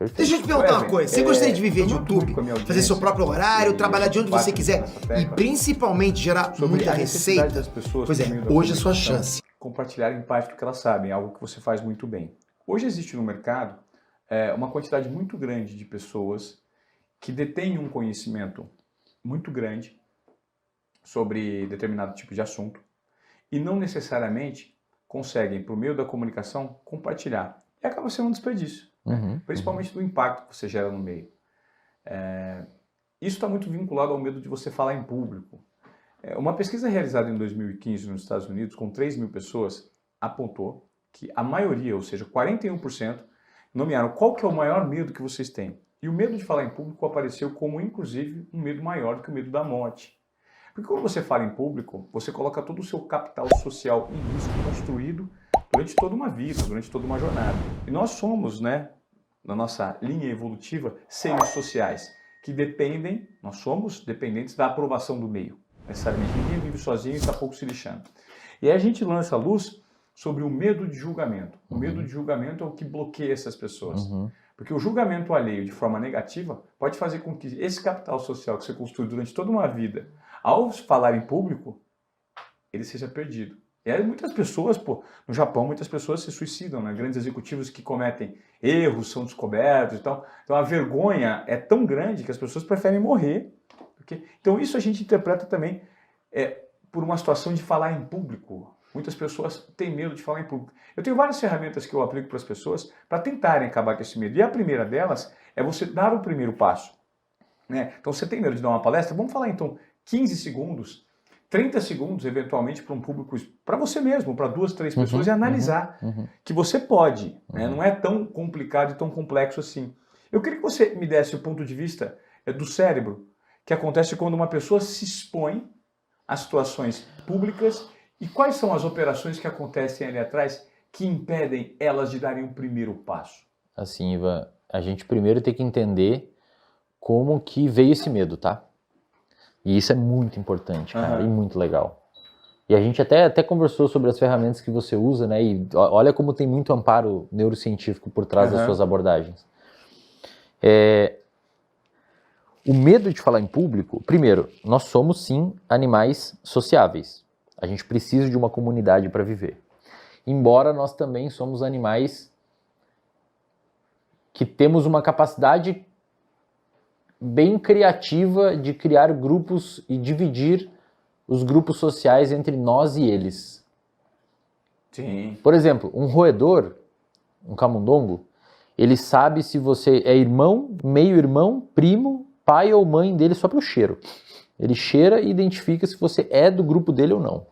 Perfeito. Deixa eu te perguntar uma coisa. Você gostaria de viver de YouTube? Fazer seu próprio horário, trabalhar de onde você quiser e principalmente gerar muita receita? Pois é, hoje é a sua chance. Compartilharem parte do que elas sabem, algo que você faz muito bem. Hoje existe no mercado uma quantidade muito grande de pessoas que detêm um conhecimento muito grande sobre determinado tipo de assunto e não necessariamente conseguem, por meio da comunicação, compartilhar. E acaba sendo um desperdício, principalmente do impacto que você gera no meio. Isso está muito vinculado ao medo de você falar em público. Uma pesquisa realizada em 2015 nos Estados Unidos, com 3 mil pessoas, apontou que a maioria, ou seja, 41%, nomearam qual que é o maior medo que vocês têm. E o medo de falar em público apareceu como, inclusive, um medo maior do que o medo da morte. Porque quando você fala em público, você coloca todo o seu capital social em risco construído durante toda uma vida, durante toda uma jornada. E nós somos, na nossa linha evolutiva, seres sociais que dependem, nós somos dependentes da aprovação do meio. Necessariamente, ninguém vive sozinho e está pouco se lixando. E aí a gente lança a luz sobre o medo de julgamento. O medo de julgamento é o que bloqueia essas pessoas. Porque o julgamento alheio de forma negativa pode fazer com que esse capital social que você construiu durante toda uma vida, ao falar em público, ele seja perdido. E aí muitas pessoas, no Japão, muitas pessoas se suicidam, grandes executivos que cometem erros, são descobertos e tal. Então a vergonha é tão grande que as pessoas preferem morrer. Então isso a gente interpreta também por uma situação de falar em público. Muitas pessoas têm medo de falar em público. Eu tenho várias ferramentas que eu aplico para as pessoas para tentarem acabar com esse medo. E a primeira delas é você dar o primeiro passo. Então você tem medo de dar uma palestra? Vamos falar então 15 segundos, 30 segundos eventualmente para um público, para você mesmo, para 2, 3 pessoas e analisar que você pode. Não é tão complicado e tão complexo assim. Eu queria que você me desse o ponto de vista do cérebro que acontece quando uma pessoa se expõe a situações públicas e quais são as operações que acontecem ali atrás que impedem elas de darem um primeiro passo. Assim, Ivan, a gente primeiro tem que entender como que veio esse medo, tá? E isso é muito importante, cara, e muito legal. E a gente até conversou sobre as ferramentas que você usa, e olha como tem muito amparo neurocientífico por trás das suas abordagens. O medo de falar em público, primeiro, nós somos sim animais sociáveis. A gente precisa de uma comunidade para viver. Embora nós também somos animais que temos uma capacidade bem criativa de criar grupos e dividir os grupos sociais entre nós e eles. Sim. Por exemplo, um roedor, um camundongo, ele sabe se você é irmão, meio-irmão, primo, pai ou mãe dele só pelo cheiro. Ele cheira e identifica se você é do grupo dele ou não.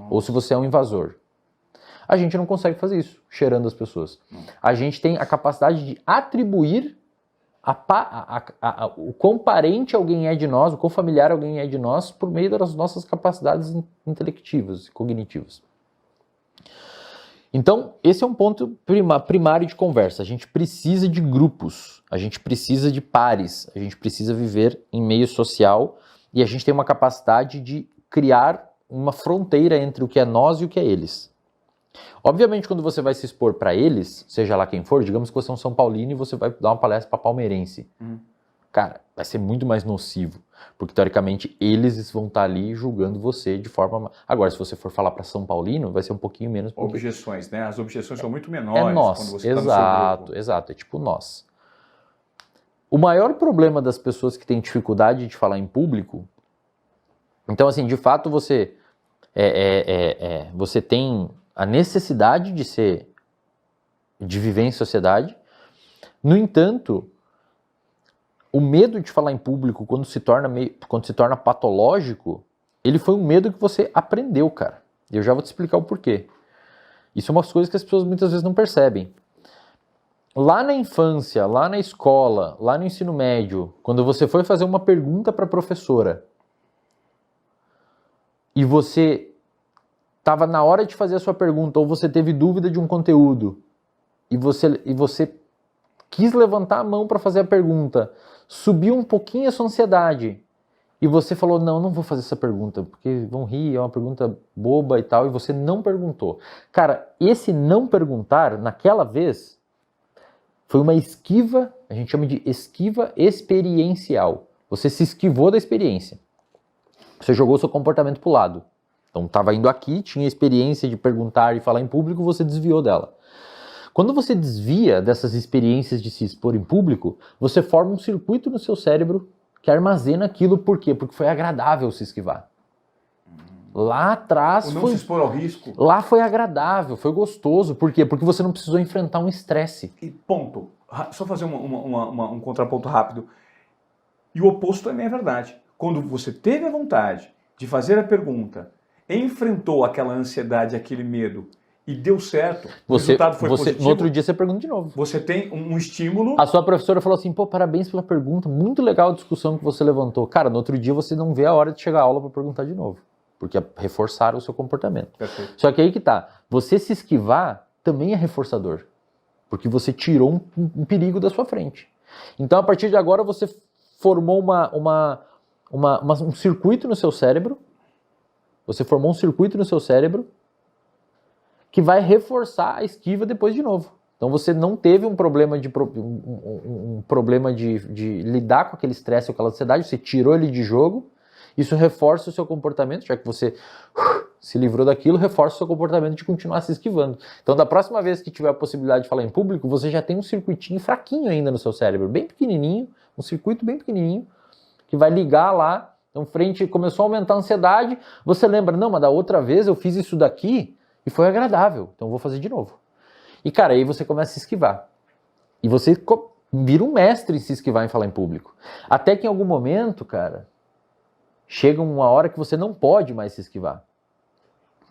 Ou se você é um invasor. A gente não consegue fazer isso, cheirando as pessoas. A gente tem a capacidade de atribuir o quão parente alguém é de nós, o quão familiar alguém é de nós, por meio das nossas capacidades intelectivas e cognitivas. Então, esse é um ponto primário de conversa. A gente precisa de grupos, a gente precisa de pares, a gente precisa viver em meio social e a gente tem uma capacidade de criar uma fronteira entre o que é nós e o que é eles. Obviamente, quando você vai se expor para eles, seja lá quem for, digamos que você é um São Paulino e você vai dar uma palestra para palmeirense. Cara, vai ser muito mais nocivo, porque teoricamente eles vão estar ali julgando você de forma... Agora, se você for falar para São Paulino, vai ser um pouquinho menos... Objeções, As objeções são muito menores. É nós, quando você está no seu grupo. Exato, é tipo nós. O maior problema das pessoas que têm dificuldade de falar em público... Então, assim, de fato, você tem a necessidade de viver em sociedade. No entanto, o medo de falar em público, quando se torna patológico, ele foi um medo que você aprendeu, cara. E eu já vou te explicar o porquê. Isso é uma coisa que as pessoas muitas vezes não percebem. Lá na infância, lá na escola, lá no ensino médio, quando você foi fazer uma pergunta para a professora, e você estava na hora de fazer a sua pergunta, ou você teve dúvida de um conteúdo, e você quis levantar a mão para fazer a pergunta, subiu um pouquinho a sua ansiedade, e você falou, não vou fazer essa pergunta, porque vão rir, é uma pergunta boba e tal, e você não perguntou. Cara, esse não perguntar, naquela vez, foi uma esquiva a gente chama de esquiva experiencial. Você se esquivou da experiência. Você jogou seu comportamento para o lado. Então estava indo aqui, tinha experiência de perguntar e falar em público, você desviou dela. Quando você desvia dessas experiências de se expor em público, você forma um circuito no seu cérebro que armazena aquilo. Por quê? Porque foi agradável se esquivar. Lá atrás não se expor ao risco. Lá foi agradável, foi gostoso. Por quê? Porque você não precisou enfrentar um estresse. E ponto. Só fazer um contraponto rápido. E o oposto também é verdade. Quando você teve a vontade de fazer a pergunta, enfrentou aquela ansiedade, aquele medo e deu certo, o resultado foi positivo. No outro dia você pergunta de novo. Você tem um estímulo. A sua professora falou assim, pô, parabéns pela pergunta, muito legal a discussão que você levantou. Cara, no outro dia você não vê a hora de chegar à aula para perguntar de novo, porque reforçaram o seu comportamento. Perfeito. Só que aí que tá, você se esquivar também é reforçador, porque você tirou um perigo da sua frente. Então, a partir de agora, você formou um circuito no seu cérebro. Você formou um circuito no seu cérebro que vai reforçar a esquiva depois de novo. Então você não teve um problema de lidar com aquele estresse ou aquela ansiedade, você tirou ele de jogo, isso reforça o seu comportamento, já que você se livrou daquilo, reforça o seu comportamento de continuar se esquivando. Então da próxima vez que tiver a possibilidade de falar em público, você já tem um circuitinho fraquinho ainda no seu cérebro, bem pequenininho, um circuito bem pequenininho, que vai ligar lá. Então, começou a aumentar a ansiedade, você lembra, não, mas da outra vez eu fiz isso daqui e foi agradável, então eu vou fazer de novo. E, cara, aí você começa a se esquivar. E você vira um mestre em se esquivar em falar em público. Até que em algum momento, cara, chega uma hora que você não pode mais se esquivar.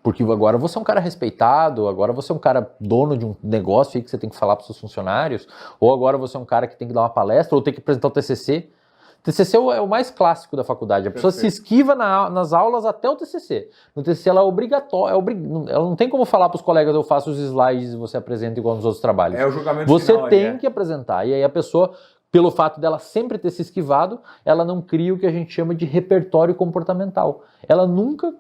Porque agora você é um cara respeitado, agora você é um cara dono de um negócio aí que você tem que falar para os seus funcionários, ou agora você é um cara que tem que dar uma palestra, ou tem que apresentar o TCC. TCC é o mais clássico da faculdade. A pessoa se esquiva nas aulas até o TCC. No TCC ela é obrigatória. Ela não tem como falar para os colegas, eu faço os slides e você apresenta igual nos outros trabalhos. É o julgamento você final. Você tem que apresentar. E aí a pessoa, pelo fato dela sempre ter se esquivado, ela não cria o que a gente chama de repertório comportamental. Ela nunca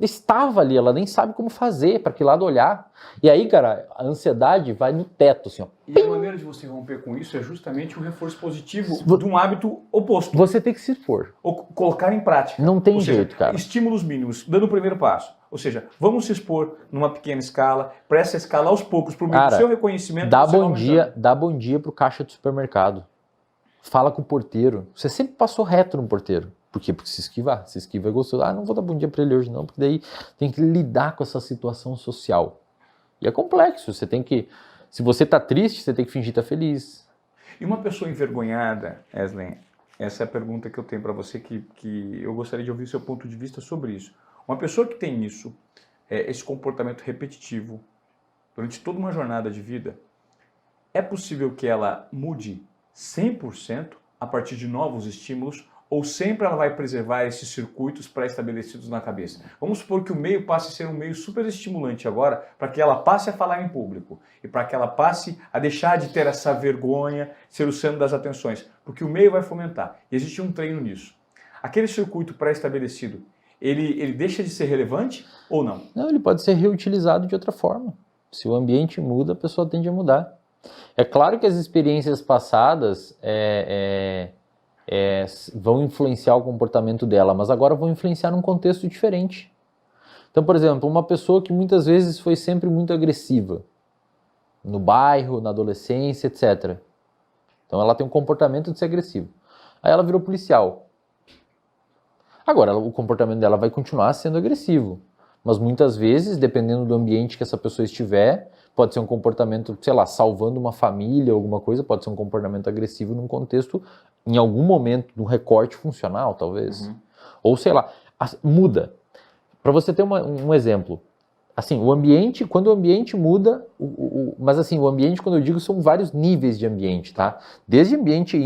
estava ali, ela nem sabe como fazer, para que lado olhar. E aí, cara, a ansiedade vai no teto, assim, ó. E a maneira de você romper com isso é justamente o reforço positivo de um hábito oposto. Você tem que se expor. Ou colocar em prática. Não tem jeito, cara. Estímulos mínimos, dando o primeiro passo. Ou seja, vamos se expor numa pequena escala, para essa escala aos poucos, por meio do seu reconhecimento. Dá bom dia pro caixa do supermercado. Fala com o porteiro. Você sempre passou reto no porteiro. Por quê? Porque se esquiva é gostoso. Não vou dar bom dia para ele hoje não, porque daí tem que lidar com essa situação social. E é complexo, você tem que... Se você tá triste, você tem que fingir estar feliz. E uma pessoa envergonhada, Eslen, essa é a pergunta que eu tenho para você, que eu gostaria de ouvir o seu ponto de vista sobre isso. Uma pessoa que tem isso, esse comportamento repetitivo, durante toda uma jornada de vida, é possível que ela mude 100% a partir de novos estímulos, ou sempre ela vai preservar esses circuitos pré-estabelecidos na cabeça? Vamos supor que o meio passe a ser um meio super estimulante agora, para que ela passe a falar em público, e para que ela passe a deixar de ter essa vergonha, ser o centro das atenções, porque o meio vai fomentar. E existe um treino nisso. Aquele circuito pré-estabelecido, ele deixa de ser relevante ou não? Não, ele pode ser reutilizado de outra forma. Se o ambiente muda, a pessoa tende a mudar. É claro que as experiências passadas vão influenciar o comportamento dela, mas agora vão influenciar num contexto diferente. Então, por exemplo, uma pessoa que muitas vezes foi sempre muito agressiva, no bairro, na adolescência, etc. Então ela tem um comportamento de ser agressiva. Aí ela virou policial. Agora, o comportamento dela vai continuar sendo agressivo, mas muitas vezes, dependendo do ambiente que essa pessoa estiver, pode ser um comportamento, sei lá, salvando uma família, alguma coisa, pode ser um comportamento agressivo num contexto, em algum momento, num recorte funcional, talvez. Uhum. Ou, sei lá, muda. Para você ter um exemplo, assim, o ambiente, quando o ambiente muda, mas assim, o ambiente, quando eu digo, são vários níveis de ambiente, tá? Desde ambiente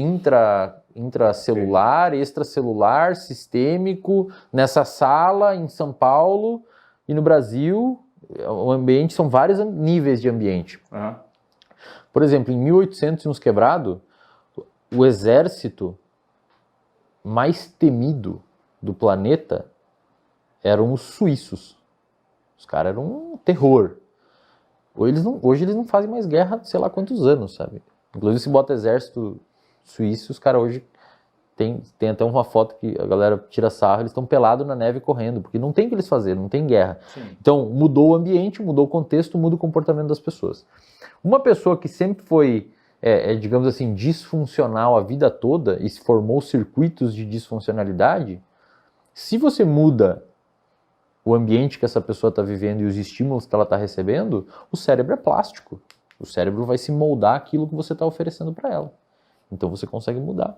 intracelular, extracelular, sistêmico, nessa sala, em São Paulo e no Brasil, o ambiente, são vários níveis de ambiente. Uhum. Por exemplo, em 1800 e uns quebrado, o exército mais temido do planeta eram os suíços. Os caras eram um terror. Hoje eles não fazem mais guerra, sei lá quantos anos, sabe? Inclusive, se bota exército suíço, os caras hoje tem até uma foto que a galera tira sarro, eles estão pelados na neve correndo, porque não tem o que eles fazerem, não tem guerra. Sim. Então, mudou o ambiente, mudou o contexto, muda o comportamento das pessoas. Uma pessoa que sempre foi, digamos assim, disfuncional a vida toda e se formou circuitos de disfuncionalidade, se você muda o ambiente que essa pessoa está vivendo e os estímulos que ela está recebendo, o cérebro é plástico. O cérebro vai se moldar aquilo que você está oferecendo para ela. Então você consegue mudar.